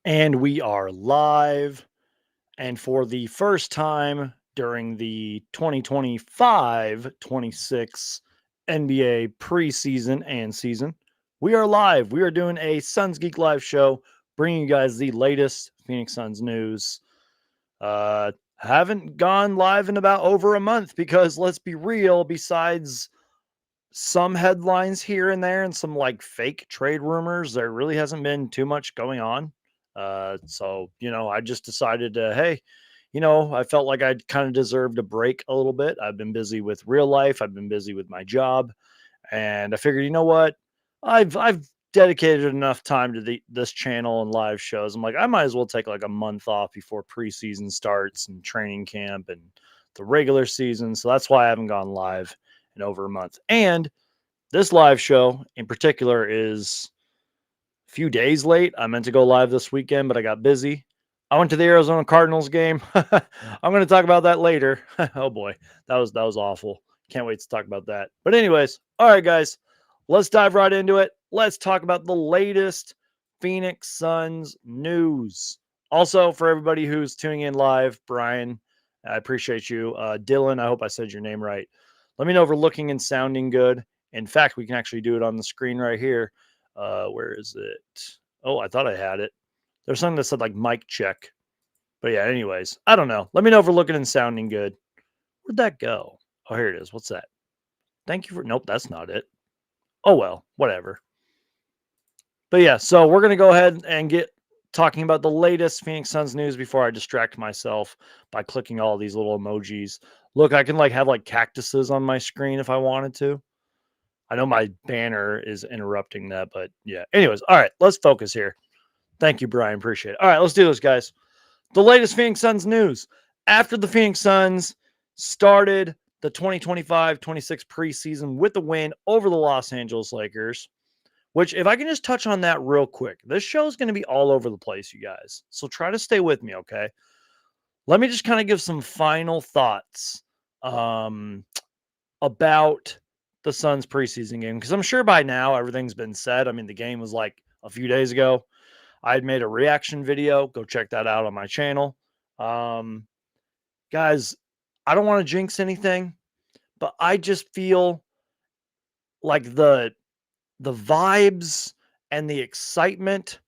And we are live. And for the first time during the 2025-26 NBA preseason and season, we are live. We are doing a Suns Geek Live show, bringing you guys the latest Phoenix Suns news. Haven't gone live in about over a month because let's be real, besides some headlines here and there and some like fake trade rumors, there really hasn't been too much going on. So I just decided to, hey, I felt like I'd kind of deserved a break a little bit. I've been busy with real life, I've been busy with my job, and I figured, you know what? I've dedicated enough time to this channel and live shows. I'm like, I might as well take like a month off before preseason starts and training camp and the regular season. So that's why I haven't gone live in over a month. And this live show in particular is a few days late. I meant to go live this weekend, but I got busy. I went to the Arizona Cardinals game. I'm going to talk about that later. Oh boy, that was awful. Can't wait to talk about that. But anyways, all right, guys, let's dive right into it. Let's talk about the latest Phoenix Suns news. Also, for everybody who's tuning in live, Brian, I appreciate you. Dylan, I hope I said your name right. Let me know if we're looking and sounding good. In fact, we can actually do it on the screen right here. Where is it? Oh, I thought I had it. There's something that said like mic check. But yeah, anyways, I don't know. Let me know if we're looking and sounding good. Where'd that go? Oh, here it is. What's that? Thank you for. Nope, that's not it. Oh, well, whatever. But yeah, so we're going to go ahead and get talking about the latest Phoenix Suns news before I distract myself by clicking all these little emojis. Look, I can like have like cactuses on my screen if I wanted to. I know my banner is interrupting that, but yeah. Anyways, all right, let's focus here. Thank you, Brian. Appreciate it. All right, let's do this, guys. The latest Phoenix Suns news. After the Phoenix Suns started the 2025-26 preseason with the win over the Los Angeles Lakers, which if I can just touch on that real quick, this show is going to be all over the place, you guys. So try to stay with me, okay? Let me just kind of give some final thoughts about the Suns preseason game, because I'm sure by now everything's been said. I mean, the game was like a few days ago. I had made a reaction video. Go check that out on my channel. Guys, I don't want to jinx anything, but I just feel like the vibes and the excitement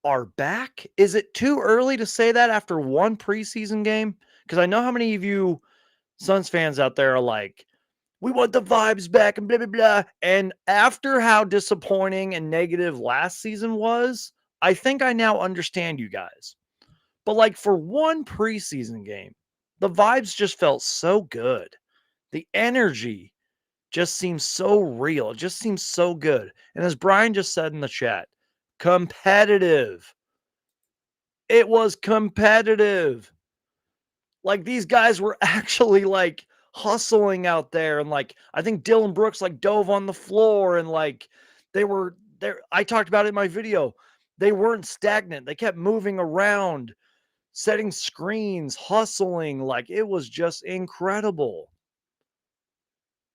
are back. Is it too early to say that after one preseason game? Because I know how many of you Suns fans out there are like, we want the vibes back and blah, blah, blah. And after how disappointing and negative last season was, I think I now understand you guys. But like for one preseason game, the vibes just felt so good. The energy just seems so real. It just seems so good. And as Brian just said in the chat, competitive. It was competitive. Like these guys were actually like hustling out there. And like, I think Dylan Brooks like dove on the floor and like they were there. I talked about it in my video. They weren't stagnant. They kept moving around, setting screens, hustling. Like it was just incredible.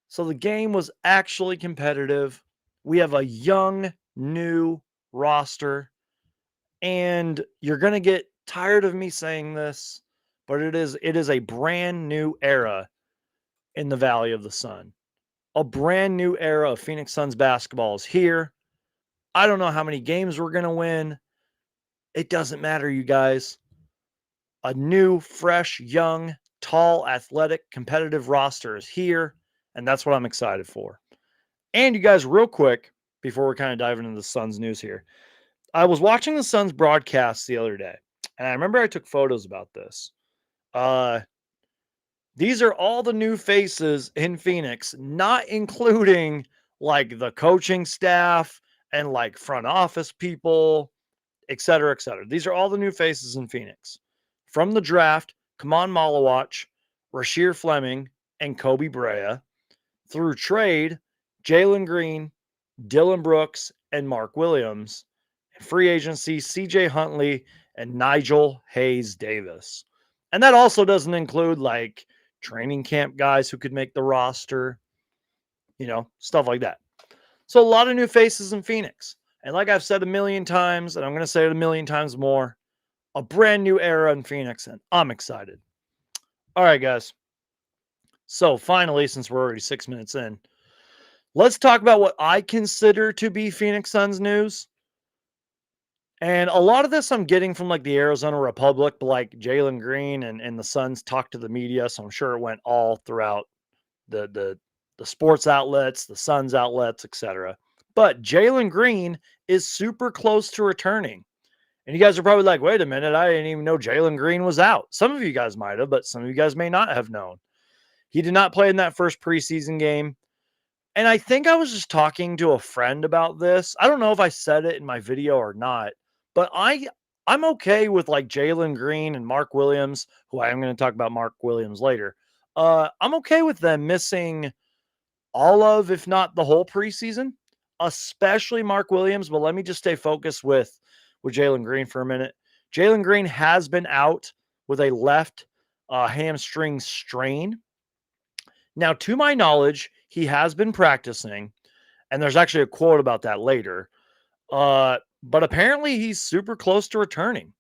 So the game was actually competitive. We have a young, new roster. And you're going to get tired of me saying this, but it is a brand new era in the Valley of the Sun. A brand new era of Phoenix Suns basketball is here. I don't know how many games we're going to win. It doesn't matter, you guys. A new, fresh, young, tall, athletic, competitive roster is here, and that's what I'm excited for. And you guys, real quick, before we're kind of diving into the Suns news here, I was watching the Suns broadcast the other day, and I remember I took photos about this. These are all the new faces in Phoenix, not including like the coaching staff and like front office people, et cetera, et cetera. These are all the new faces in Phoenix. From the draft, Kaman Malawach, Rasheer Fleming, and Kobe Brea. Through trade, Jalen Green, Dylan Brooks, and Mark Williams. And free agency, CJ Huntley and Nigel Hayes Davis. And that also doesn't include like training camp guys who could make the roster, stuff like that. So a lot of new faces in Phoenix. And like I've said a million times, and I'm going to say it a million times more, a brand new era in Phoenix, and I'm excited. All right, guys. So finally, since we're already 6 minutes in, let's talk about what I consider to be Phoenix Suns news. And a lot of this I'm getting from like the Arizona Republic, but like Jalen Green and the Suns talked to the media, so I'm sure it went all throughout the sports outlets, the Suns outlets, etc. But Jalen Green is super close to returning. And you guys are probably like, wait a minute, I didn't even know Jalen Green was out. Some of you guys might have, but some of you guys may not have known. He did not play in that first preseason game. And I think I was just talking to a friend about this. I don't know if I said it in my video or not, but I'm okay with like Jalen Green and Mark Williams, who I am going to talk about Mark Williams later. I'm okay with them missing all of, if not the whole preseason, especially Mark Williams. But let me just stay focused with Jalen Green for a minute. Jalen Green has been out with a left hamstring strain. Now, to my knowledge, he has been practicing, and there's actually a quote about that later. But apparently, he's super close to returning.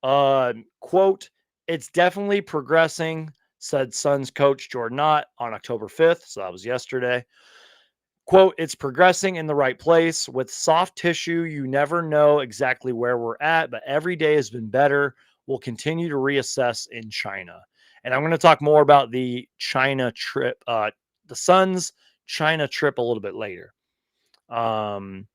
Quote, it's definitely progressing, said Suns coach Jordan Knott on October 5th. So that was yesterday. Quote, it's progressing in the right place. With soft tissue, you never know exactly where we're at, but every day has been better. We'll continue to reassess in China. And I'm going to talk more about the China trip, the Suns China trip a little bit later. Um,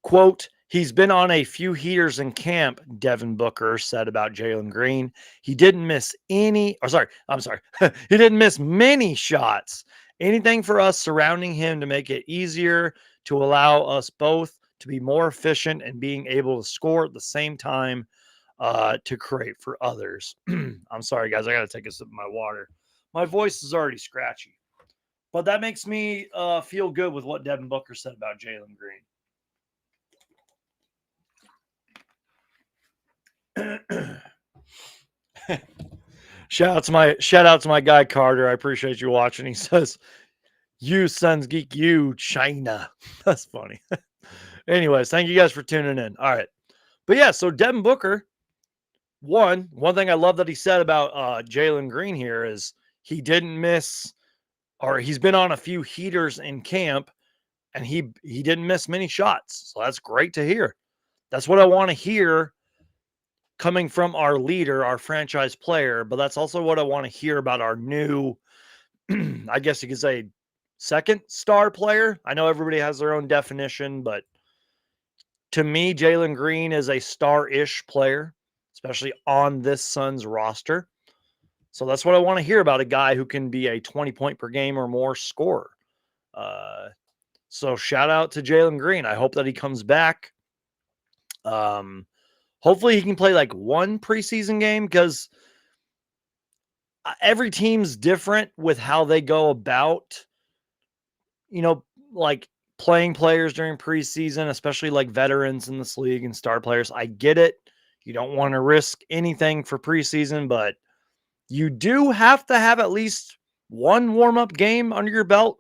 Quote, he's been on a few heaters in camp, Devin Booker said about Jalen Green. He didn't miss any, or sorry, I'm sorry. He didn't miss many shots. Anything for us surrounding him to make it easier to allow us both to be more efficient and being able to score at the same time to create for others. I'm sorry, guys. I got to take a sip of my water. My voice is already scratchy, but that makes me feel good with what Devin Booker said about Jalen Green. Shout out to my guy Carter. I appreciate you watching. He says, "You Suns Geek, you China." That's funny. Anyways, thank you guys for tuning in. All right, but yeah, so Devin Booker. One thing I love that he said about Jalen Green here is he didn't miss, or he's been on a few heaters in camp, and he didn't miss many shots. So that's great to hear. That's what I want to hear coming from our leader, our franchise player, but that's also what I want to hear about our new, I guess you could say, second star player. I know everybody has their own definition, but to me, Jalen Green is a star-ish player, especially on this Suns roster. So that's what I want to hear about, a guy who can be a 20 point per game or more scorer. Uh, so shout out to Jalen Green. I hope that he comes back. Hopefully he can play like one preseason game, because every team's different with how they go about, like playing players during preseason, especially like veterans in this league and star players. I get it. You don't want to risk anything for preseason, but you do have to have at least one warm up game under your belt,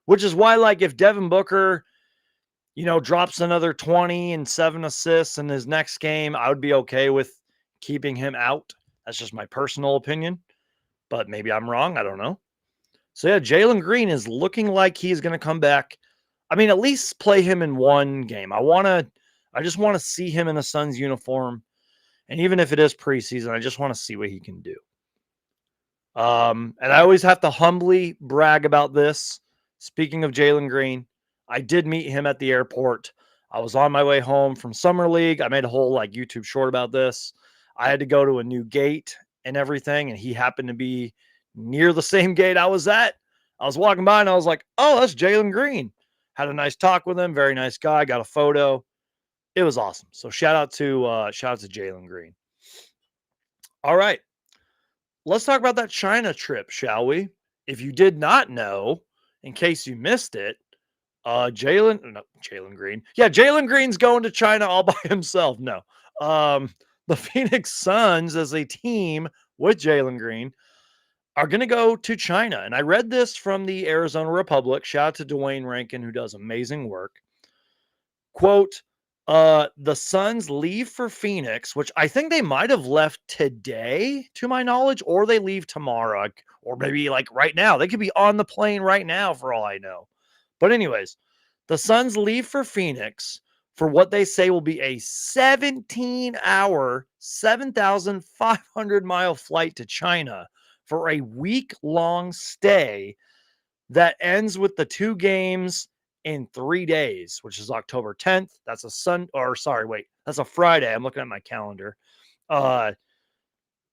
which is why, like, if Devin Booker, drops another 20 and 7 assists in his next game, I would be okay with keeping him out. That's just my personal opinion, but maybe I'm wrong. I don't know. So yeah, Jalen Green is looking like he's going to come back. I mean, at least play him in one game. I just want to see him in the Suns uniform. And even if it is preseason, I just want to see what he can do. And I always have to humbly brag about this. Speaking of Jalen Green, I did meet him at the airport. I was on my way home from Summer League. I made a whole like YouTube short about this. I had to go to a new gate and everything, and he happened to be near the same gate I was at. I was walking by and I was like, "Oh, that's Jalen Green." Had a nice talk with him. Very nice guy. Got a photo. It was awesome. So shout out to Jalen Green. All right. Let's talk about that China trip, shall we? If you did not know, in case you missed it, Jalen Green. Yeah, Jalen Green's going to China all by himself. No. The Phoenix Suns as a team with Jalen Green are going to go to China. And I read this from the Arizona Republic. Shout out to Dwayne Rankin, who does amazing work. Quote, The Suns leave for Phoenix, which I think they might have left today, to my knowledge, or they leave tomorrow, or maybe like right now. They could be on the plane right now for all I know. But anyways, the Suns leave for Phoenix for what they say will be a 17-hour, 7,500-mile flight to China for a week-long stay that ends with the 2 games in 3 days, which is October 10th. That's that's a Friday. I'm looking at my calendar. Uh,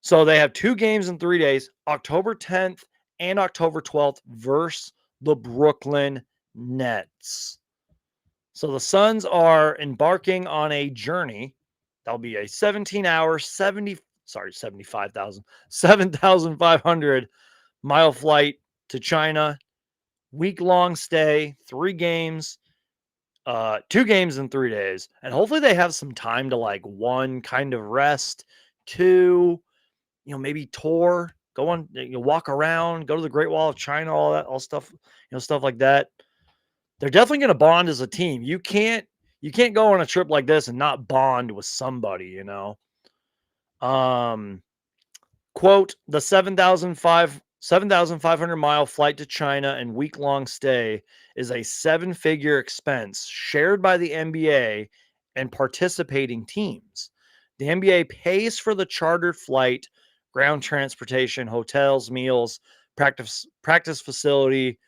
so they have 2 games in 3 days, October 10th and October 12th versus the Brooklyn Nets. So the Suns are embarking on a journey. That'll be a 17-hour, 7,500 mile flight to China, week-long stay, 3 games, 2 games in 3 days. And hopefully they have some time to, like, 1, kind of rest, 2, maybe tour, go on, walk around, go to the Great Wall of China, all that, all stuff, stuff like that. They're definitely going to bond as a team. You can't go on a trip like this and not bond with somebody. Um, Quote, the 7,500 mile flight to China and week long stay is a 7-figure expense shared by the NBA and participating teams. The NBA pays for the chartered flight, ground transportation, hotels, meals, practice facility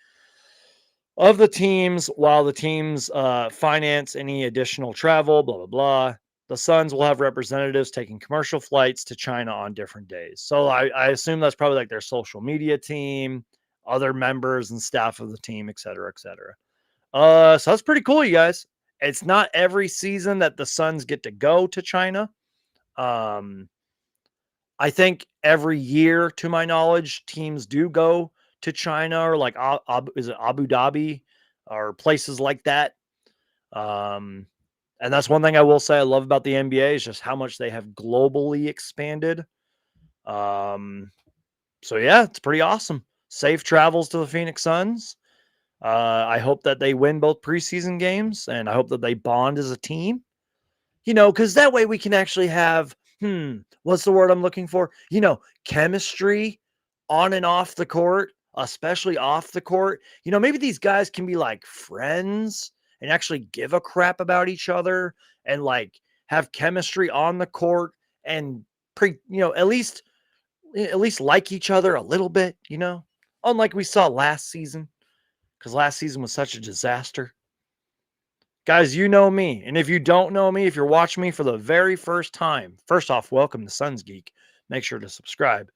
of the teams, while the teams finance any additional travel, blah, blah, blah. The Suns will have representatives taking commercial flights to China on different days. So I assume that's probably like their social media team, other members and staff of the team, et cetera, et cetera. So that's pretty cool, you guys. It's not every season that the Suns get to go to China. Um, I think every year, to my knowledge, teams do go to China or like is it Abu Dhabi or places like that. Um, and that's one thing I will say I love about the NBA is just how much they have globally expanded. Um, so yeah, it's pretty awesome. Safe travels to the Phoenix Suns. I hope that they win both preseason games, and I hope that they bond as a team. Because that way we can actually have, what's the word I'm looking for? Chemistry on and off the court, especially off the court. Maybe these guys can be like friends and actually give a crap about each other and like have chemistry on the court and at least like each other a little bit, unlike we saw last season, because last season was such a disaster. Guys, you know me. And if you don't know me, if you're watching me for the very first time, first off, welcome to Suns Geek. Make sure to subscribe.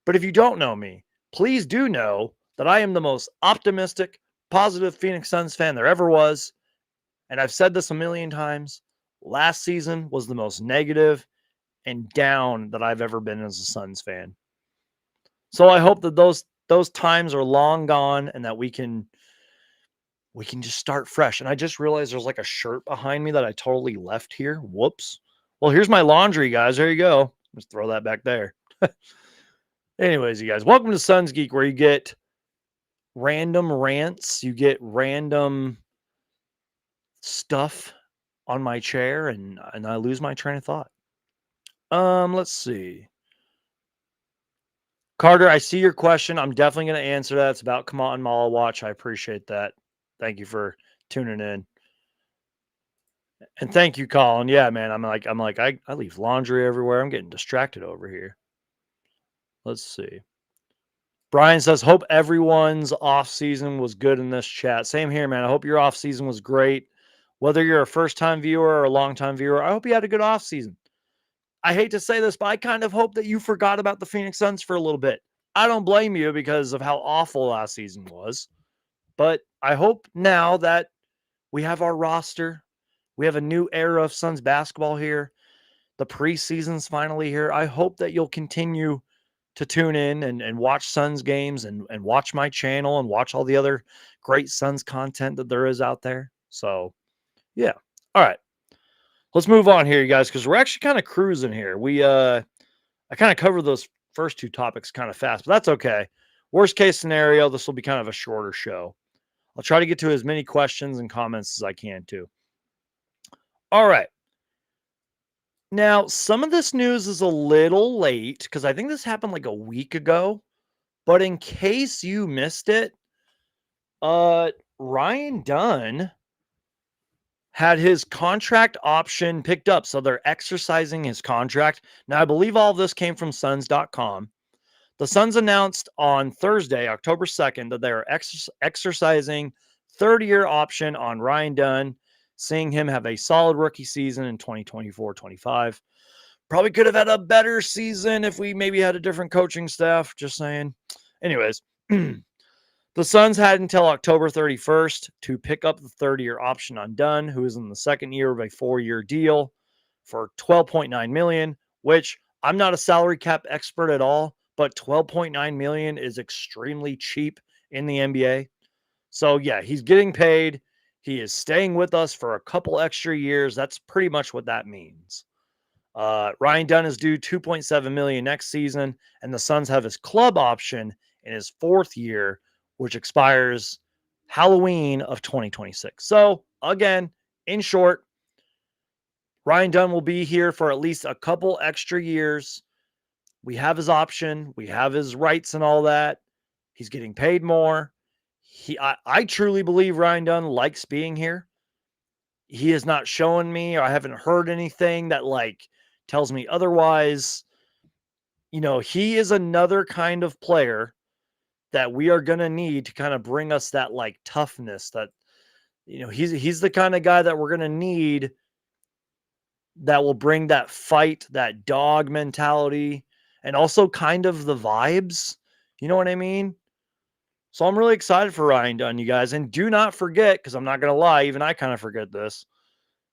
But if you don't know me, please do know that I am the most optimistic, positive Phoenix Suns fan there ever was. And I've said this a million times. Last season was the most negative and down that I've ever been as a Suns fan. So I hope that those times are long gone and that we can just start fresh. And I just realized there's like a shirt behind me that I totally left here. Whoops. Well, here's my laundry, guys. There you go. Just throw that back there. Anyways, you guys, welcome to Suns Geek, where you get random rants, you get random stuff on my chair, and I lose my train of thought. Let's see. Carter, I see your question. I'm definitely going to answer that. It's about Come On Mall Watch. I appreciate that. Thank you for tuning in. And thank you, Colin. Yeah, man. I leave laundry everywhere. I'm getting distracted over here. Let's see. Brian says, hope everyone's off season was good in this chat. Same here, man. I hope your off season was great. Whether you're a first time viewer or a long time viewer, I hope you had a good off season. I hate to say this, but I kind of hope that you forgot about the Phoenix Suns for a little bit. I don't blame you because of how awful last season was. But I hope now that we have our roster, we have a new era of Suns basketball here. The preseason's finally here. I hope that you'll continue to tune in and watch Suns games and watch my channel and watch all the other great Suns content that there is out there. So, yeah. All right. Let's move on here, you guys, because we're actually kind of cruising here. I kind of covered those first 2 topics kind of fast, but that's okay. Worst case scenario, this will be kind of a shorter show. I'll try to get to as many questions and comments as I can too. All right. Now, some of this news is a little late because I think this happened like a week ago. But in case you missed it, uh, Ryan Dunn had his contract option picked up. So they're exercising his contract. Now, I believe all of this came from Suns.com. The Suns announced on Thursday, October 2nd, that they are exercising 30-year option on Ryan Dunn, seeing him have a solid rookie season in 2024-25. Probably could have had a better season if we maybe had a different coaching staff, just saying. Anyways, the Suns had until October 31st to pick up the 30-year option on Dunn, who is in the second year of a 4-year deal for $12.9 million, which I'm not a salary cap expert at all, but $12.9 million is extremely cheap in the NBA. So yeah, he's getting paid. He is staying with us for a couple extra years. That's pretty much what that means. Ryan Dunn is due $2.7 million next season, and the Suns have his club option in his 4th year, which expires Halloween of 2026. So again, in short, Ryan Dunn will be here for at least a couple extra years. We have his option, we have his rights and all that. He's getting paid more. I truly believe Ryan Dunn likes being here. He has not shown me, or I haven't heard anything that like tells me otherwise. You know, he is another kind of player that we are going to need to kind of bring us that like toughness that, you know, he's the kind of guy that we're going to need that will bring that fight, that dog mentality, and also kind of the vibes. You know what I mean? So I'm really excited for Ryan Dunn, you guys. And do not forget, because I'm not going to lie, even I kind of forget this.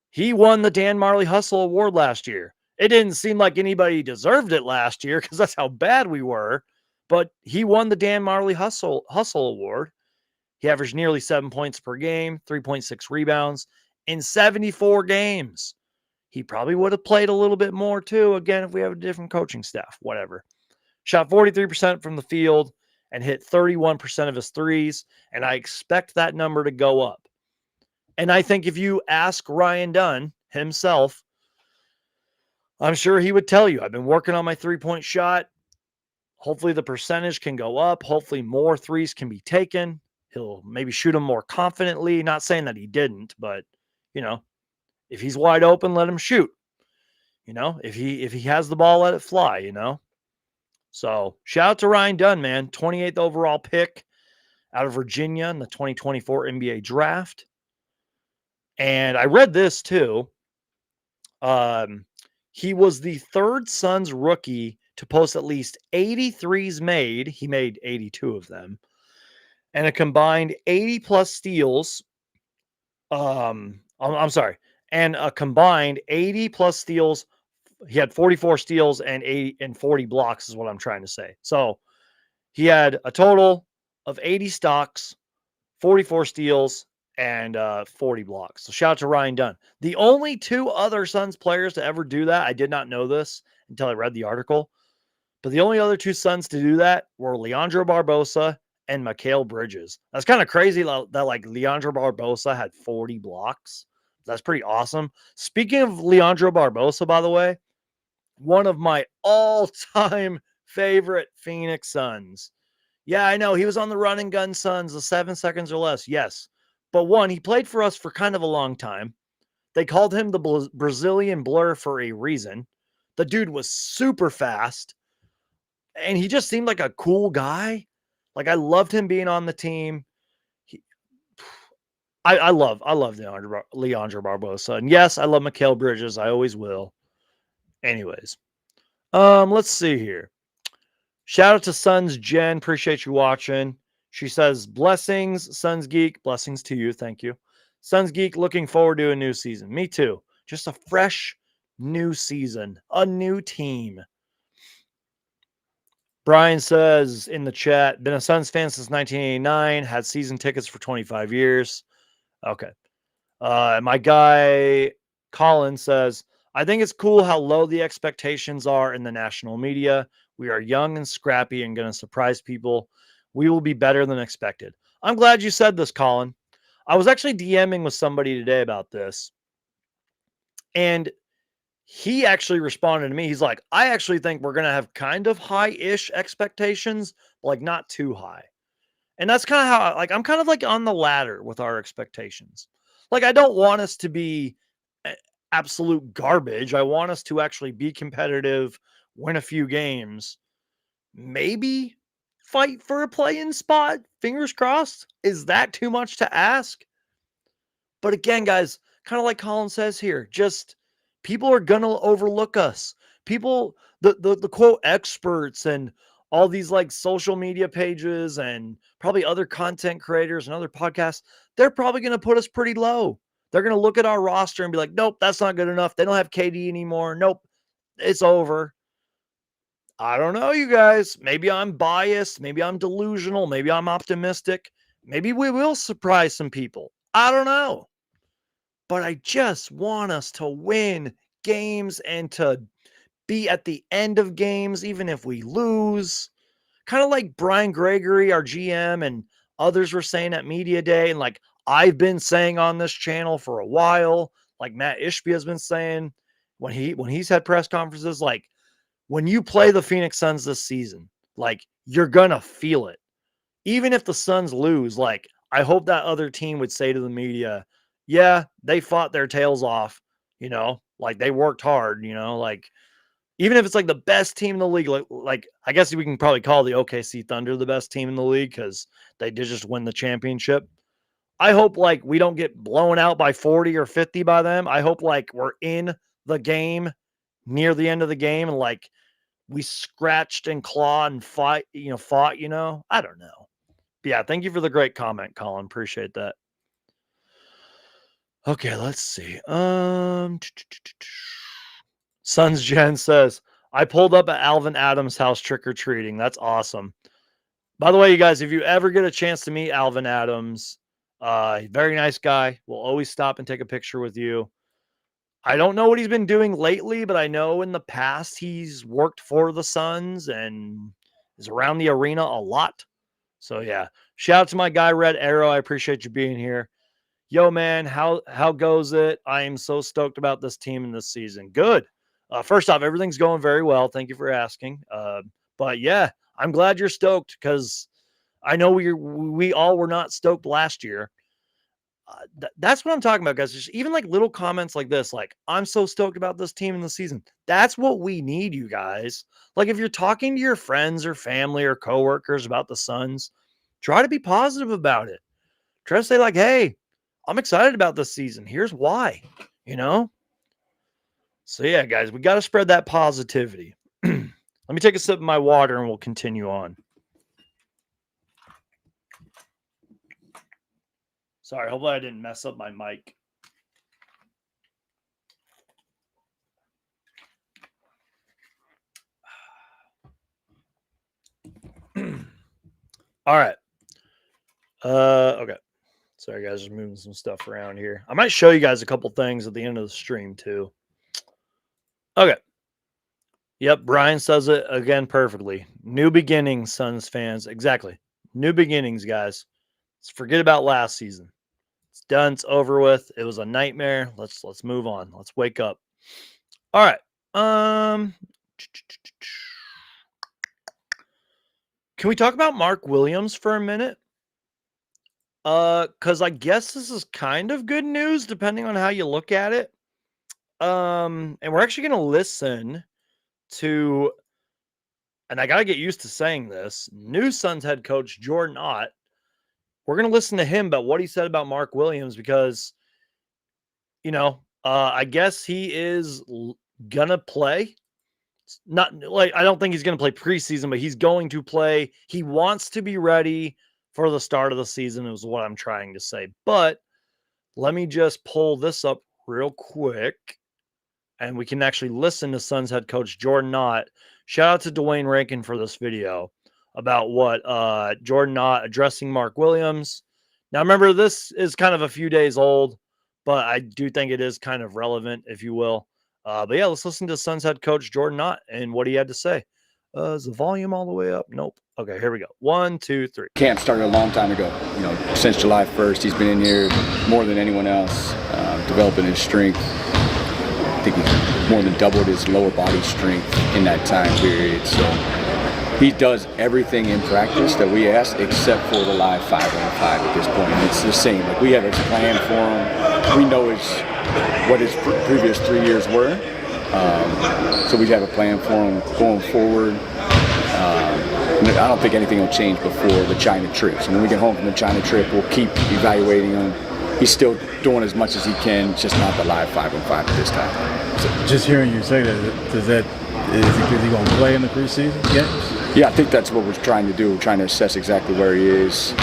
He won the Dan Marley Hustle Award last year. It didn't seem like anybody deserved it last year because that's how bad we were. But he won the Dan Marley Hustle Award. He averaged nearly 7 points per game, 3.6 rebounds in 74 games. He probably would have played a little bit more too, again, if we have a different coaching staff, whatever. Shot 43% from the field and hit 31% of his threes. And I expect that number to go up. And I think if you ask Ryan Dunn himself, I'm sure he would tell you, I've been working on my 3-point shot. Hopefully the percentage can go up. Hopefully more threes can be taken. He'll maybe shoot them more confidently. Not saying that he didn't, but you know, if he's wide open, let him shoot. You know, if he has the ball, let it fly, you know. So shout out to Ryan Dunn, man. 28th overall pick out of Virginia in the 2024 NBA draft. And I read this too. Um, he was the third Suns rookie to post at least 83s made. He made 82 of them, and a combined 80 plus steals. I'm sorry, and a combined 80 plus steals. He had 44 steals and 80 and 40 blocks, is what I'm trying to say. So he had a total of 80 stocks, 44 steals, and 40 blocks. So shout out to Ryan Dunn. The only two other Suns players to ever do that, I did not know this until I read the article, but the only other two Suns to do that were Leandro Barbosa and Mikal Bridges. That's kind of crazy that like Leandro Barbosa had 40 blocks. That's pretty awesome. Speaking of Leandro Barbosa, by the way, one of my all-time favorite Phoenix Suns. Yeah, I know. He was on the run and gun Suns, the 7 seconds or less. Yes. But one, he played for us for kind of a long time. They called him the Brazilian Blur for a reason. The dude was super fast, and he just seemed like a cool guy. Like, I loved him being on the team. He, I love Leandro Barbosa. And yes, I love Mikal Bridges. I always will. Anyways, let's see here. Shout out to Suns Jen. Appreciate you watching. She says, blessings, Suns Geek. Blessings to you. Thank you. Suns Geek, looking forward to a new season. Me too. Just a fresh new season, a new team. Brian says in the chat, been a Suns fan since 1989, had season tickets for 25 years. Okay. My guy Colin says, I think it's cool how low the expectations are in the national media. We are young and scrappy and going to surprise people. We will be better than expected. I'm glad you said this, Colin. I was actually DMing with somebody today about this. And he actually responded to me. He's like, I actually think we're going to have kind of high-ish expectations, but like not too high. And that's kind of how I'm kind of like on the ladder with our expectations. Like, I don't want us to be absolute garbage. I want us to actually be competitive, win a few games, maybe fight for a play-in spot. Fingers crossed. Is that too much to ask? But again, guys, kind of like Colin says here, just people are gonna overlook us. People, the quote experts and all these like social media pages and probably other content creators and other podcasts, they're probably gonna put us pretty low. They're gonna look at our roster and be like, nope, that's not good enough. They don't have KD anymore. Nope, it's over. I don't know, you guys. Maybe I'm biased. Maybe I'm delusional. Maybe I'm optimistic. Maybe we will surprise some people. I don't know. But I just want us to win games and to be at the end of games, even if we lose. Kind of like Brian Gregory, our GM, and others were saying at Media Day, and like I've been saying on this channel for a while, like Matt Ishbia has been saying when he's had press conferences, like when you play the Phoenix Suns this season, like you're gonna feel it. Even if the Suns lose, like I hope that other team would say to the media, yeah, they fought their tails off, like they worked hard, like even if it's like the best team in the league, like I guess we can probably call the OKC Thunder the best team in the league because they did just win the championship. I hope like we don't get blown out by 40 or 50 by them. I hope like we're in the game near the end of the game and like we scratched and clawed and fought. I don't know. Yeah, thank you for the great comment, Colin. Appreciate that. Okay, let's see. Sons Jen says, I pulled up at Alvin Adams' house trick-or-treating. That's awesome. By the way, you guys, if you ever get a chance to meet Alvin Adams, very nice guy. We'll always stop and take a picture with you. I don't know what he's been doing lately, but I know in the past he's worked for the Suns and is around the arena a lot. So yeah, shout out to my guy Red Arrow. I appreciate you being here. Yo, man, how goes it? I am so stoked about this team in this season. Good. First off, everything's going very well. Thank you for asking. But yeah, I'm glad you're stoked because I know we all were not stoked last year. That's what I'm talking about, guys. Just even like little comments like this, like I'm so stoked about this team in the season. That's what we need, you guys. Like if you're talking to your friends or family or coworkers about the Suns, try to be positive about it. Try to say like, hey, I'm excited about this season. Here's why, So yeah, guys, we got to spread that positivity. Let me take a sip of my water and we'll continue on. Sorry, hopefully I didn't mess up my mic. All right. Okay. Sorry, guys, just moving some stuff around here. I might show you guys a couple things at the end of the stream, too. Okay. Yep, Brian says it again perfectly. New beginnings, Suns fans. Exactly. New beginnings, guys. Let's forget about last season. It's done. It's over with. It was a nightmare. Let's move on. Let's wake up. All right. Can we talk about Mark Williams for a minute? Because I guess this is kind of good news depending on how you look at it. And we're actually going to listen to, and I got to get used to saying this, new Suns head coach Jordan Ott. We're going to listen to him about what he said about Mark Williams because, I guess he is going to play. Not like, I don't think he's going to play preseason, but he's going to play. He wants to be ready for the start of the season is what I'm trying to say. But let me just pull this up real quick and we can actually listen to Suns head coach Jordan Knott. Shout out to Dwayne Rankin for this video about what Jordan Knott addressing Mark Williams. Now, remember, this is kind of a few days old, but I do think it is kind of relevant, if you will. But yeah, let's listen to Suns head coach Jordan Knott and what he had to say. Is the volume all the way up? Nope. Okay, here we go. 1, 2, 3. Camp started a long time ago. Since July 1st, he's been in here more than anyone else, developing his strength. think he more than doubled his lower body strength in that time period. So he does everything in practice that we ask, except for the live 5-on-5 at this point. It's the same. Like, we have a plan for him. We know what his previous 3 years were. So we have a plan for him going forward. I don't think anything will change before the China trip. So when we get home from the China trip, we'll keep evaluating him. He's still doing as much as he can, just not the live 5-on-5 at this time. So just hearing you say that, is he going to play in the preseason games? Yeah, I think that's what we're trying to do. We're trying to assess exactly where he is.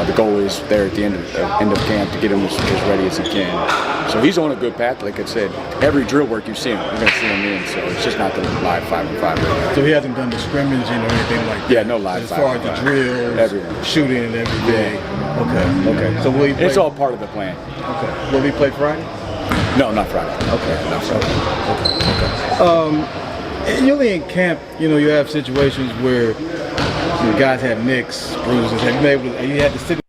The goal is there at the end of camp to get him as ready as he can. So he's on a good path. Like I said, every drill work you see him, you're going to see him in. So it's just not the live 5-on-5 right now. So he hasn't done the scrimmaging or anything like that? Yeah, no live 5-on-5. As far as the drills, everything. Shooting and everything? Yeah. Okay. So will he play? It's all part of the plan. Okay. Will he play Friday? No, not Friday. Okay. Not Friday. Okay. Usually in camp, you have situations where guys have nicks, bruises. Have you had to sit?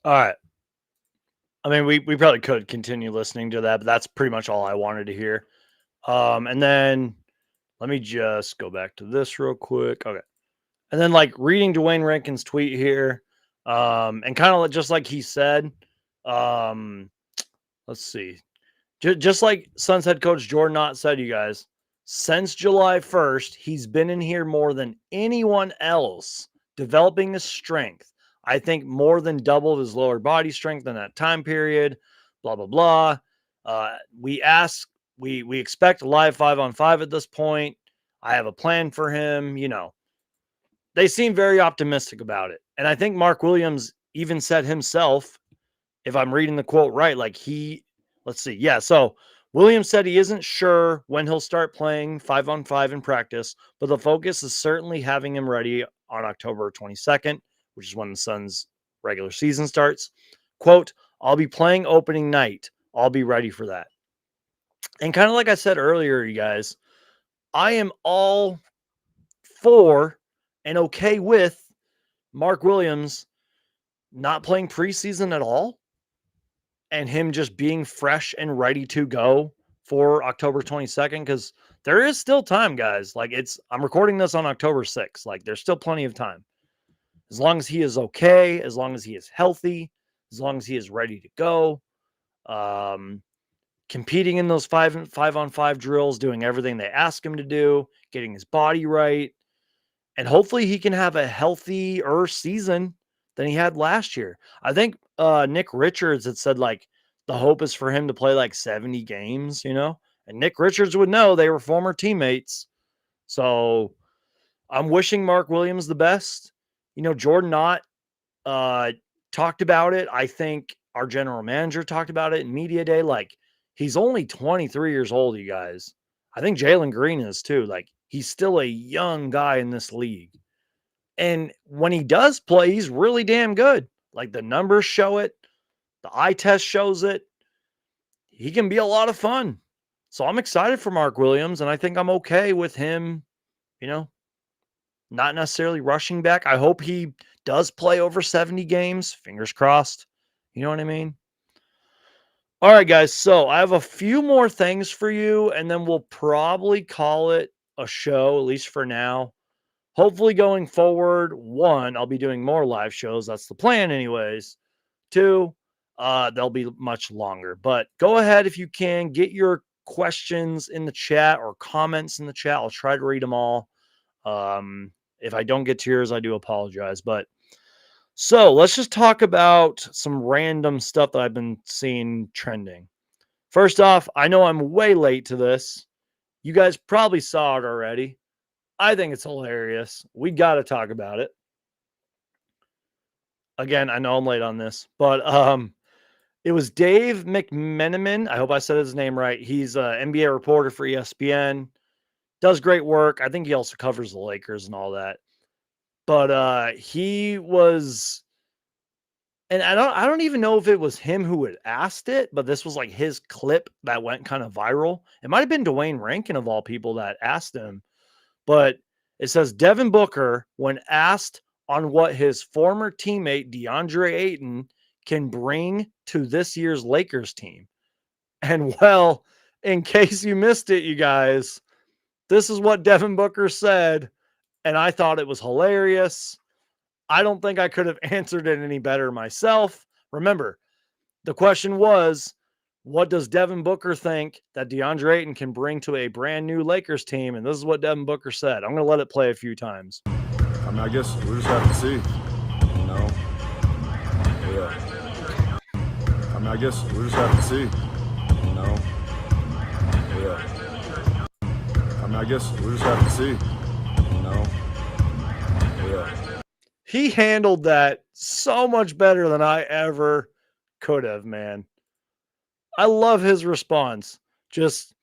All right. I mean, we probably could continue listening to that, but that's pretty much all I wanted to hear. And then let me just go back to this real quick. Okay. And then, like, reading Dwayne Rankin's tweet here, and kind of just like he said, let's see. Just like Suns head coach Jordan Knott said, you guys, since July 1st, he's been in here more than anyone else, developing his strength. I think more than double his lower body strength in that time period, blah, blah, blah. We expect a live 5-on-5 at this point. I have a plan for him. They seem very optimistic about it. And I think Mark Williams even said himself, if I'm reading the quote right, let's see. Yeah. So Williams said he isn't sure when he'll start playing 5-on-5 in practice, but the focus is certainly having him ready on October 22nd, which is when the Suns' regular season starts. Quote, I'll be playing opening night. I'll be ready for that. And kind of like I said earlier, you guys, I am all for and okay with Mark Williams not playing preseason at all and him just being fresh and ready to go for October 22nd, because there is still time, guys. I'm recording this on October 6th. There's still plenty of time. As long as he is okay, as long as he is healthy, as long as he is ready to go, competing in those 5-on-5 drills, doing everything they ask him to do, getting his body right, and hopefully he can have a healthier season than he had last year. I think Nick Richards had said the hope is for him to play 70 games, and Nick Richards would know. They were former teammates. So I'm wishing Mark Williams the best. Jordan Knott talked about it. I think our general manager talked about it in media day. He's only 23 years old, you guys. I think Jalen Green is too. He's still a young guy in this league. And when he does play, he's really damn good. The numbers show it. The eye test shows it. He can be a lot of fun. So I'm excited for Mark Williams, and I think I'm okay with him, not necessarily rushing back. I hope he does play over 70 games. Fingers crossed. You know what I mean? All right, guys. So I have a few more things for you, and then we'll probably call it a show, at least for now. Hopefully going forward, 1, I'll be doing more live shows. That's the plan anyways. 2, they'll be much longer. But go ahead if you can. Get your questions in the chat or comments in the chat. I'll try to read them all. If I don't get to yours, I do apologize. But so let's just talk about some random stuff that I've been seeing trending. First off, I know I'm way late to this. You guys probably saw it already. I think it's hilarious. We got to talk about it. Again, I know I'm late on this, but it was Dave McMenamin. I hope I said his name right. He's an NBA reporter for ESPN. Does great work. I think he also covers the Lakers and all that. But he was, and I don't even know if it was him who had asked it, but this was his clip that went kind of viral. It might have been Dwayne Rankin of all people that asked him, but it says Devin Booker, when asked on what his former teammate DeAndre Ayton can bring to this year's Lakers team. And well, in case you missed it, you guys, this is what Devin Booker said, and I thought it was hilarious. I don't think I could have answered it any better myself. Remember, the question was, what does Devin Booker think that DeAndre Ayton can bring to a brand new Lakers team? And this is what Devin Booker said. I'm going to let it play a few times. I mean, I guess we'll just have to see, you know? Yeah. I mean, I guess we'll just have to see, you know? Yeah. I mean, I guess we'll just have to see, you know? Yeah. He handled that so much better than I ever could have, man. I love his response. Just,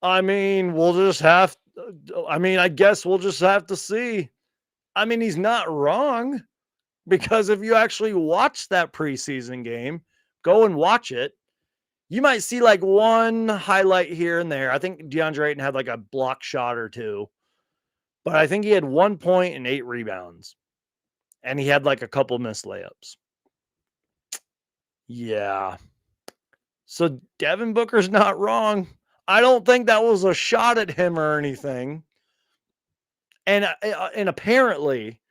I mean, we'll just have, I guess we'll just have to see. I mean, he's not wrong, because if you actually watch that preseason game, go and watch it, you might see like one highlight here and there. I think DeAndre Ayton had like a block shot or two, but I think he had 1 point and 8 rebounds, and he had like a couple missed layups. Yeah. So Devin Booker's not wrong. I don't think that was a shot at him or anything. And apparently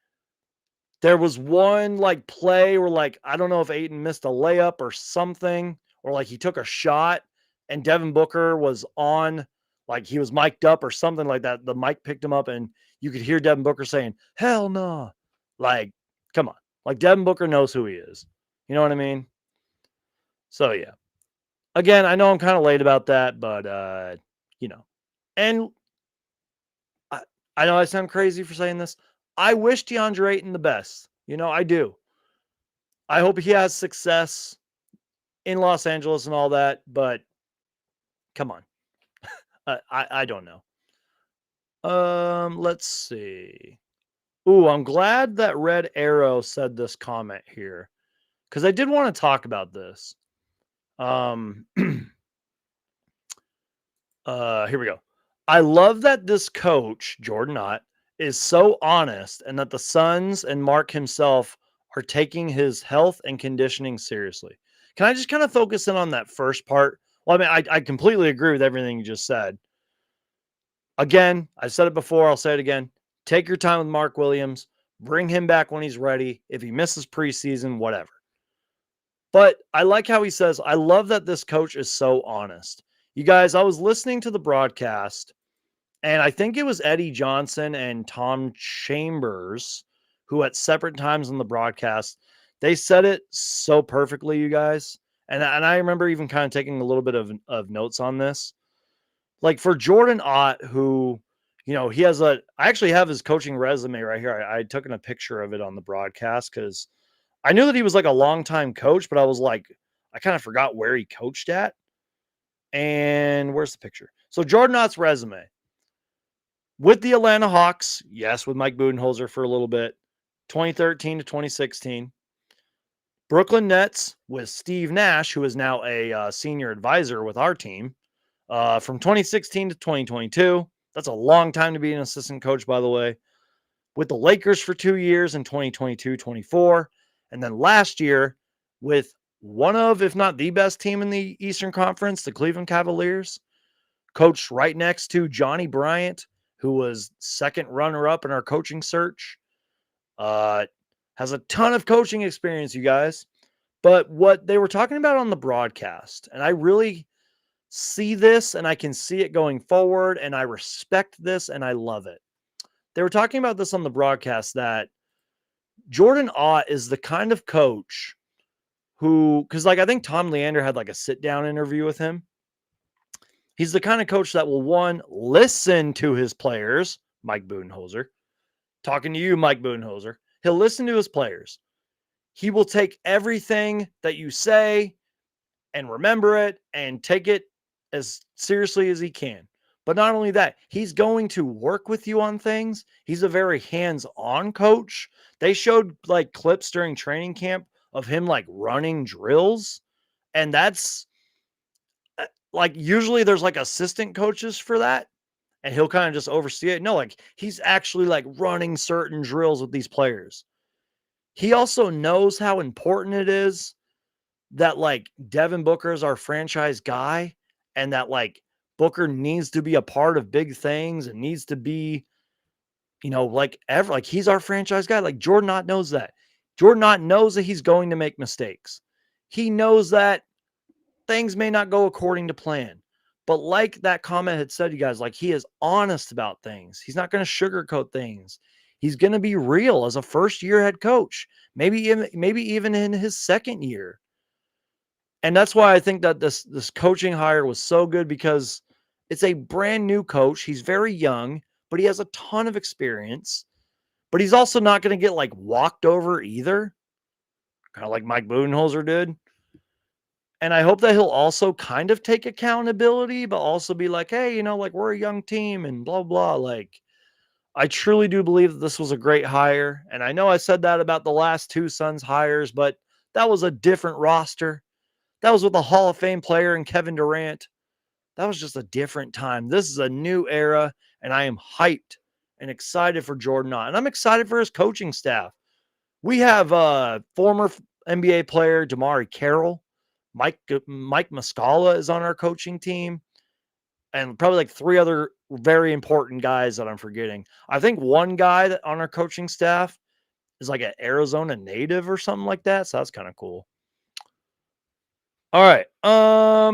there was one like play where like, I don't know if Ayton missed a layup or something, or like he took a shot and Devin Booker was on, like he was mic'd up or something like that. The mic picked him up and you could hear Devin Booker saying, hell no. Like, come on. Like Devin Booker knows who he is. You know what I mean? So yeah. Again, I know I'm kind of late about that, but you know, and I know I sound crazy for saying this. I wish DeAndre Ayton the best. You know, I do. I hope he has success in Los Angeles and all that, but come on. I don't know. Let's see. Ooh, I'm glad that Red Arrow said this comment here, because I did want to talk about this. Here we go. I love that this coach, Jordan Ott, is so honest, and that the Suns and Mark himself are taking his health and conditioning seriously. Can I just kind of focus in on that first part? Well, I mean, I completely agree with everything you just said. Again, I said it before, I'll say it again. Take your time with Mark Williams. Bring him back when he's ready. If he misses preseason, whatever. But I like how he says, I love that this coach is so honest. You guys, I was listening to the broadcast, and I think it was Eddie Johnson and Tom Chambers who at separate times on the broadcast, they said it so perfectly, you guys. And I remember even kind of taking a little bit of notes on this. Like for Jordan Ott, who, you know, I actually have his coaching resume right here. I took a picture of it on the broadcast because I knew that he was like a longtime coach, but I was like, I kind of forgot where he coached at. And where's the picture? So Jordan Ott's resume. With the Atlanta Hawks, yes, with Mike Budenholzer for a little bit, 2013 to 2016. Brooklyn Nets with Steve Nash, who is now a senior advisor with our team, from 2016 to 2022. That's a long time to be an assistant coach, by the way. With the Lakers for 2 years in 2022-24. And then last year with one of, if not the best team in the Eastern Conference, the Cleveland Cavaliers, coached right next to Johnny Bryant, who was second runner-up in our coaching search. Has a ton of coaching experience, you guys. But what they were talking about on the broadcast, and I really see this and I can see it going forward, and I respect this and I love it. They were talking about this on the broadcast, that Jordan Ott is the kind of coach who, because like I think Tom Leander had like a sit-down interview with him. He's the kind of coach that will, one, listen to his players, Mike Budenholzer. Talking to you, Mike Budenholzer. He'll listen to his players. He will take everything that you say and remember it and take it as seriously as he can. But not only that, he's going to work with you on things. He's a very hands-on coach. They showed like clips during training camp of him like running drills. And that's like, usually there's like assistant coaches for that, and he'll kind of just oversee it. No, like he's actually like running certain drills with these players. He also knows how important it is that like Devin Booker is our franchise guy, and that like Booker needs to be a part of big things and needs to be, like he's our franchise guy. Like Jordan Knott knows that. Jordan Knott knows that he's going to make mistakes. He knows that things may not go according to plan. But like that comment had said, you guys, like he is honest about things. He's not going to sugarcoat things. He's going to be real as a first-year head coach, maybe even in his second year. And that's why I think that this coaching hire was so good, because it's a brand new coach. He's very young, but he has a ton of experience. But he's also not going to get like walked over either, kind of like Mike Budenholzer did. And I hope that he'll also kind of take accountability, but also be like, hey, like we're a young team and blah, blah. Like, I truly do believe that this was a great hire. And I know I said that about the last two Suns hires, but that was a different roster. That was with a Hall of Fame player and Kevin Durant. That was just a different time. This is a new era, and I am hyped and excited for Jordan Knott. And I'm excited for his coaching staff. We have former NBA player Damari Carroll. Mike Muscala is on our coaching team. And probably like three other very important guys that I'm forgetting. I think one guy that on our coaching staff is like an Arizona native or something like that. So that's kind of cool. All right.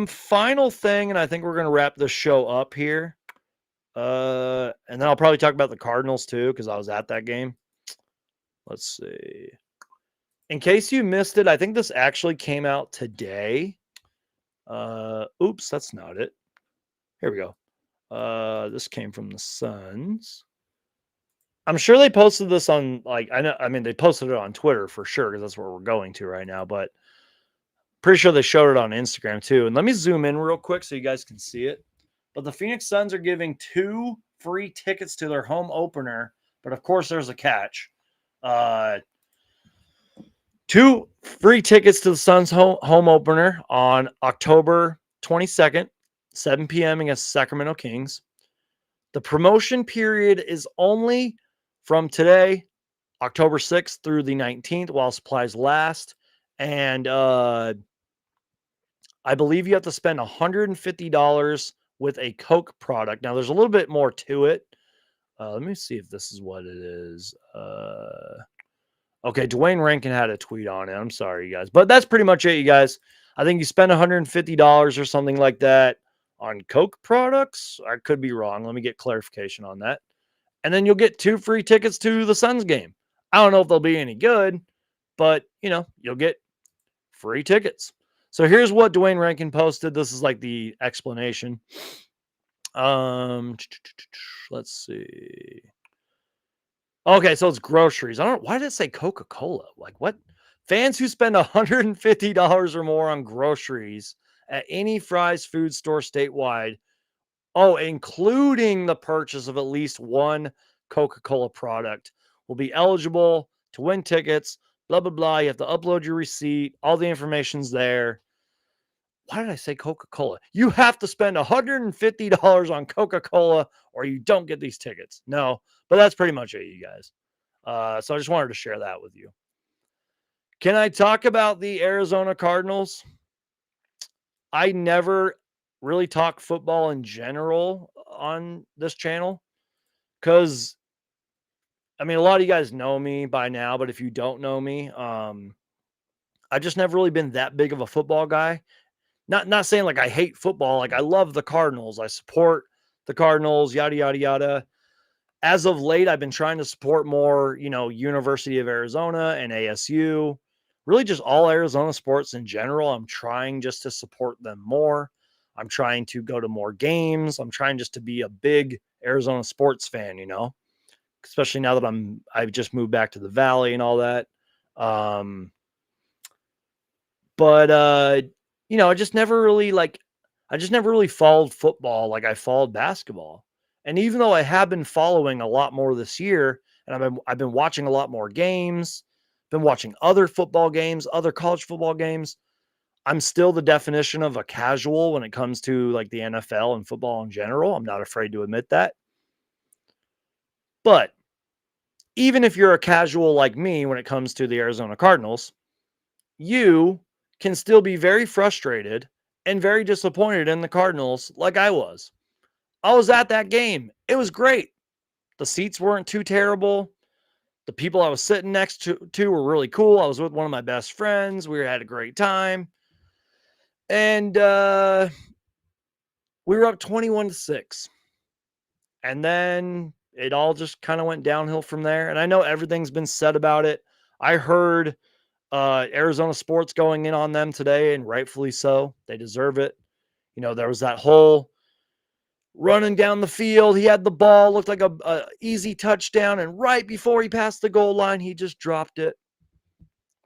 Final thing, and I think we're gonna wrap this show up here. And then I'll probably talk about the Cardinals too, because I was at that game. Let's see. In case you missed it, I think this actually came out today. Oops, that's not it. Here we go. This came from the Suns. I'm sure they posted this on they posted it on Twitter for sure, because that's where we're going to right now, but pretty sure they showed it on Instagram too. And let me zoom in real quick so you guys can see it. But the Phoenix Suns are giving 2 free tickets to their home opener. But of course, there's a catch. 2 free tickets to the Suns home opener on October 22nd, 7 p.m. against Sacramento Kings. The promotion period is only from today, October 6th through the 19th, while supplies last. And I believe you have to spend $150 with a Coke product. Now, there's a little bit more to it. Let me see if this is what it is. Okay, Dwayne Rankin had a tweet on it. I'm sorry, you guys. But that's pretty much it, you guys. I think you spend $150 or something like that on Coke products. I could be wrong. Let me get clarification on that. And then you'll get 2 free tickets to the Suns game. I don't know if they'll be any good, but, you'll get free tickets. So here's what Dwayne Rankin posted. This is like the explanation. Let's see. Okay, so it's groceries. I don't know. Why did it say Coca-Cola? Like what? Fans who spend $150 or more on groceries at any Fry's food store statewide, including the purchase of at least one Coca-Cola product, will be eligible to win tickets, blah, blah, blah. You have to upload your receipt. All the information's there. Why did I say Coca-Cola? You have to spend $150 on Coca-Cola or you don't get these tickets. No, but that's pretty much it, you guys. So I just wanted to share that with you. Can I talk about the Arizona Cardinals? I never really talk football in general on this channel because, a lot of you guys know me by now, but if you don't know me, I've just never really been that big of a football guy. Not saying like I hate football. Like I love the Cardinals. I support the Cardinals, yada, yada, yada. As of late, I've been trying to support more, University of Arizona and ASU, really just all Arizona sports in general. I'm trying just to support them more. I'm trying to go to more games. I'm trying just to be a big Arizona sports fan, especially now that I've just moved back to the Valley and all that. I just never really followed football like I followed basketball. And even though I have been following a lot more this year, and I've been watching a lot more games, been watching other football games, other college football games, I'm still the definition of a casual when it comes to like the NFL and football in general. I'm not afraid to admit that. But even if you're a casual like me when it comes to the Arizona Cardinals, you can still be very frustrated and very disappointed in the Cardinals like I was. I was at that game. It was great. The seats weren't too terrible. The people I was sitting next to were really cool. I was with one of my best friends. We had a great time. And we were up 21-6. And then it all just kind of went downhill from there. And I know everything's been said about it. I heard Arizona sports going in on them today, and rightfully so. They deserve it. You know, there was that whole running down the field. He had the ball, looked like a easy touchdown, and right before he passed the goal line, he just dropped it.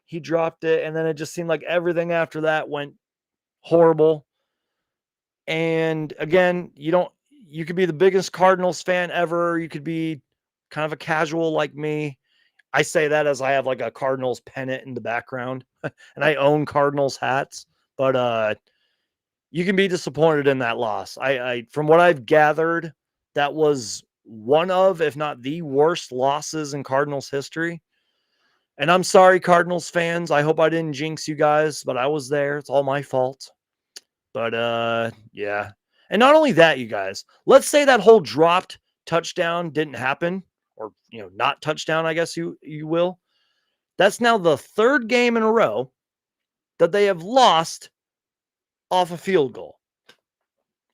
He dropped it, and then it just seemed like everything after that went horrible. And again, you could be the biggest Cardinals fan ever. You could be kind of a casual like me. I say that as I have like a Cardinals pennant in the background and I own Cardinals hats, but you can be disappointed in that loss. I from what I've gathered, that was one of, if not the worst losses in Cardinals history. And I'm sorry, Cardinals fans. I hope I didn't jinx you guys, but I was there. It's all my fault. But yeah. And not only that, you guys, let's say that whole dropped touchdown didn't happen, or not touchdown, I guess you will. That's now the third game in a row that they have lost off a field goal.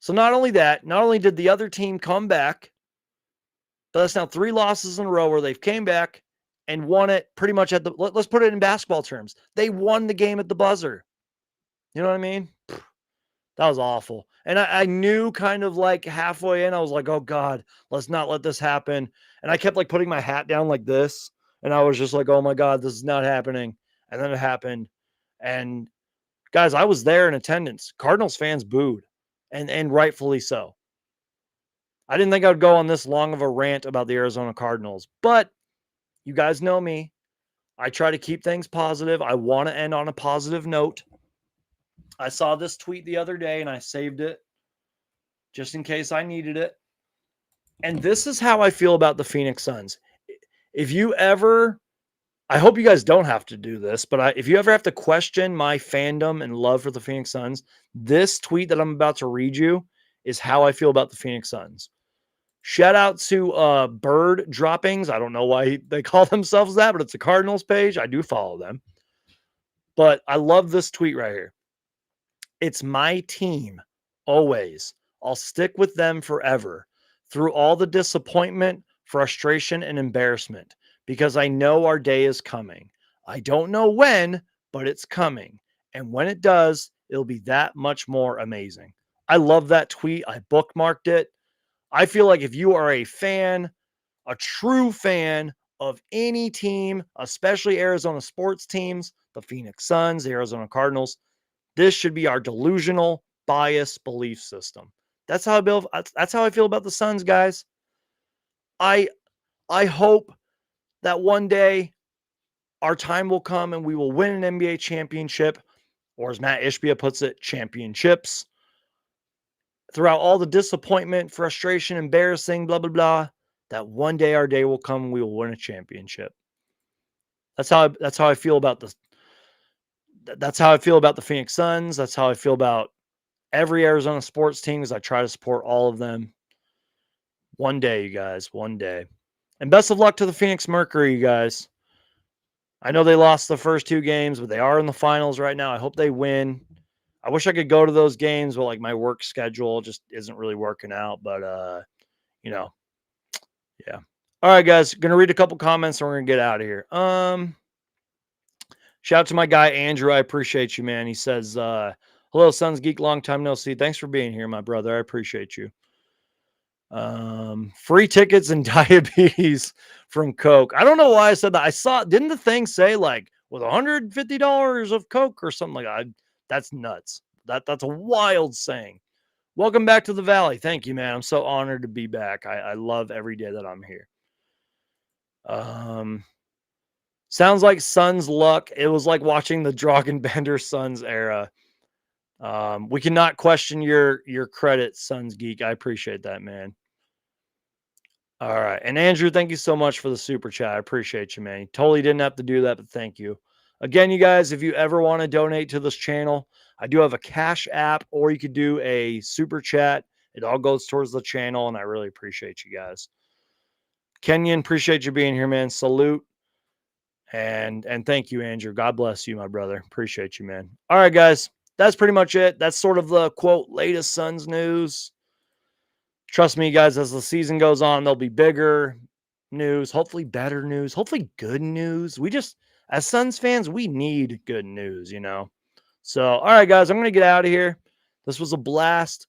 So not only did the other team come back, but that's now 3 losses in a row where they've came back and won it pretty much at the, let's put it in basketball terms. They won the game at the buzzer. You know what I mean? That was awful. And I knew kind of like halfway in, I was like, oh God, let's not let this happen. And I kept like putting my hat down like this. And I was just like, oh my God, this is not happening. And then it happened. And guys, I was there in attendance. Cardinals fans booed. And rightfully so. I didn't think I would go on this long of a rant about the Arizona Cardinals. But you guys know me. I try to keep things positive. I want to end on a positive note. I saw this tweet the other day and I saved it just in case I needed it. And this is how I feel about the Phoenix Suns. If you ever, I hope you guys don't have to do this, but if you ever have to question my fandom and love for the Phoenix Suns, this tweet that I'm about to read you is how I feel about the Phoenix Suns. Shout out to Bird Droppings. I don't know why they call themselves that, but it's a Cardinals page. I do follow them. But I love this tweet right here. It's my team, always. I'll stick with them forever, through all the disappointment, frustration, and embarrassment, because I know our day is coming. I don't know when, but it's coming. And when it does, it'll be that much more amazing. I love that tweet. I bookmarked it. I feel like if you are a fan, a true fan of any team, especially Arizona sports teams, the Phoenix Suns, the Arizona Cardinals, this should be our delusional, biased belief system. That's how I feel about the Suns, guys. I hope that one day our time will come and we will win an NBA championship, or as Matt Ishbia puts it, championships. Throughout all the disappointment, frustration, embarrassing, blah, blah, blah, that one day our day will come and we will win a championship. That's how I feel about that's how I feel about the Phoenix Suns. That's how I feel about every Arizona sports team, because I try to support all of them. One day, you guys, one day. And best of luck to the Phoenix Mercury, you guys. I know they lost the first 2 games, but they are in the finals right now. I hope they win. I wish I could go to those games, but like my work schedule just isn't really working out. But yeah. All right, guys. Gonna read a couple comments and we're gonna get out of here. Shout out to my guy Andrew. I appreciate you, man. He says, hello, Sons Geek, long time no see. Thanks for being here, my brother. I appreciate you. Free tickets and diabetes from Coke. I don't know why I said that. I saw, didn't the thing say like with $150 of Coke or something like that? That's nuts. That's a wild saying. Welcome back to the Valley. Thank you, man. I'm so honored to be back. I love every day that I'm here. Sounds like Suns luck. It was like watching the Drogenbender Suns era. We cannot question your credit, Suns Geek. I appreciate that, man. All right. And Andrew, thank you so much for the super chat. I appreciate you, man. You totally didn't have to do that, but thank you. Again, you guys, if you ever want to donate to this channel, I do have a Cash App, or you could do a super chat. It all goes towards the channel, and I really appreciate you guys. Kenyon, appreciate you being here, man. Salute. And thank you, Andrew. God bless you, my brother. Appreciate you, man. All right, guys. That's pretty much it. That's sort of the quote latest Suns news. Trust me, guys, as the season goes on, there'll be bigger news, hopefully better news, hopefully good news. We just, as Suns fans, we need good news, you know? So, all right, guys, I'm going to get out of here. This was a blast.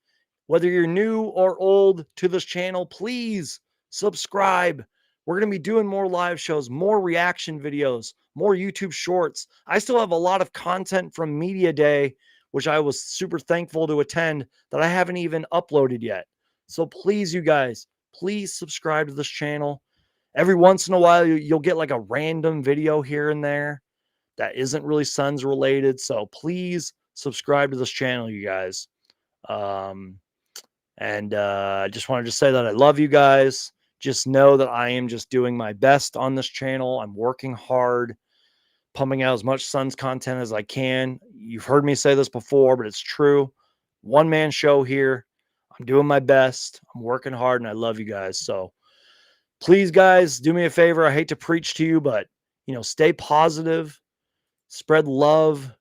Whether you're new or old to this channel, please subscribe. We're going to be doing more live shows, more reaction videos, more YouTube shorts. I still have a lot of content from Media Day, which I was super thankful to attend, that I haven't even uploaded yet. So please, you guys, please subscribe to this channel. Every once in a while, you'll get like a random video here and there that isn't really Suns related. So please subscribe to this channel, you guys. I just wanted to say that I love you guys. Just know that I am just doing my best on this channel. I'm working hard, pumping out as much Suns content as I can. You've heard me say this before, but it's true. One man show here. I'm doing my best. I'm working hard, and I love you guys. So please, guys, do me a favor. I hate to preach to you, but stay positive, spread love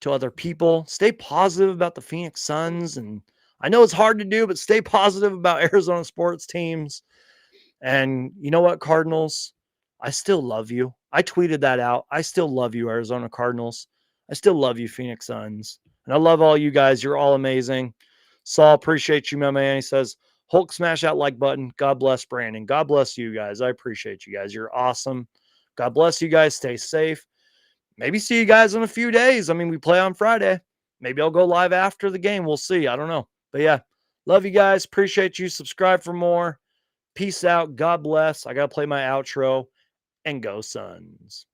to other people, stay positive about the Phoenix Suns. And I know it's hard to do, but stay positive about Arizona sports teams. And you know what, Cardinals? I still love you. I tweeted that out. I still love you, Arizona Cardinals. I still love you, Phoenix Suns. And I love all you guys. You're all amazing. Saul, appreciate you, my man. He says, Hulk, smash that like button. God bless Brandon. God bless you guys. I appreciate you guys. You're awesome. God bless you guys. Stay safe. Maybe see you guys in a few days. I mean, we play on Friday. Maybe I'll go live after the game. We'll see. I don't know. But yeah, love you guys. Appreciate you. Subscribe for more. Peace out. God bless. I got to play my outro, and go Suns.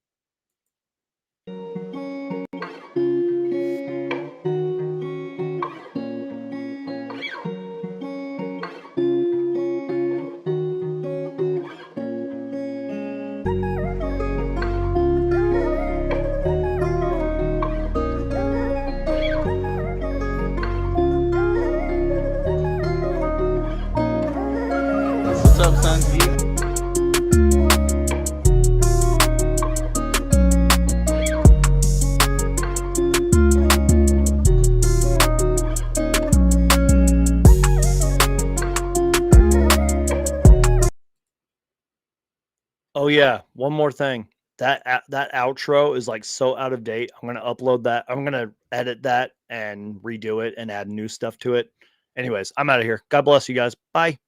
What's up, Suns? Geek? Oh yeah, one more thing. That outro is like so out of date. I'm gonna upload that. I'm gonna edit that and redo it and add new stuff to it. Anyways, I'm out of here. God bless you guys. Bye.